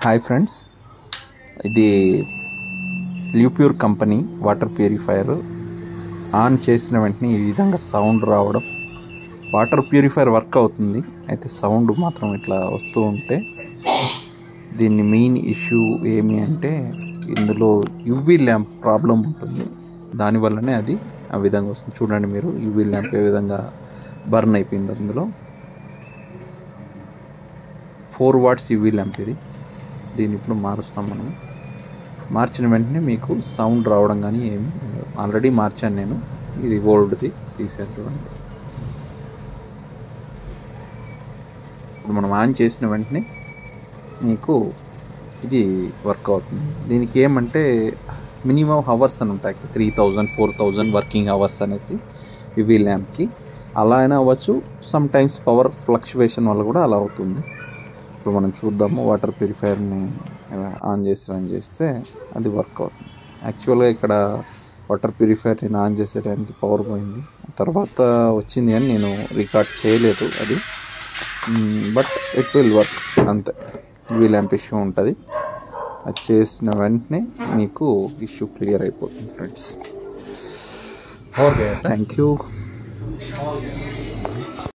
Hi friends, ఇది ల్యూప్యూర్ company water purifier. On చేసిన వెంటనే ఈ విధంగా సౌండ్ రావడం, వాటర్ ప్యూరిఫైయర్ వర్క్ అవుతుంది, అయితే సౌండ్ మాత్రం ఇట్లా వస్తూ ఉంటే దీన్ని మెయిన్ ఇష్యూ ఏమి అంటే ఇందులో యువి ల్యాంప్ ప్రాబ్లం ఉంటుంది. దానివల్లనే అది ఆ విధంగా వస్తుంది. చూడండి మీరు, యువి ల్యాంప్ ఏ విధంగా బర్న్ అయిపోయింది. అందులో 4 వాట్స్ యువి ల్యాంప్ ఇది. దీన్ని ఇప్పుడు మారుస్తాం. మనం మార్చిన వెంటనే మీకు సౌండ్ రావడం కానీ ఏమి, ఆల్రెడీ మార్చాను నేను. ఇది ఓల్డ్ది తీసాను చూడండి. ఇప్పుడు మనం ఆన్ చేసిన వెంటనే మీకు ఇది వర్క్ అవుతుంది. దీనికి ఏమంటే మినిమం అవర్స్ అని ఉంటాయి, 3000 4000 వర్కింగ్ అవర్స్ అనేసి యువి ల్యాంప్కి. అలా అయినా అవ్వచ్చు, సమ్ టైమ్స్ పవర్ ఫ్లక్చువేషన్ వల్ల కూడా అలా అవుతుంది. ఇప్పుడు మనం చూద్దాము. వాటర్ ప్యూరిఫైయర్ని ఆన్ చేస్తే అది వర్క్ అవుతుంది. యాక్చువల్గా ఇక్కడ వాటర్ ప్యూరిఫైయర్ని ఆన్ చేసేటానికి పవర్ పోయింది, తర్వాత వచ్చింది అని నేను రికార్డ్ చేయలేదు అది. బట్ ఇట్ విల్ వర్క్ అంతే. యువి ల్యాంప్ ఇష్యూ ఉంటుంది, అది చేసిన వెంటనే మీకు ఇష్యూ క్లియర్ అయిపోతుంది ఫ్రెండ్స్. Okay, thank you.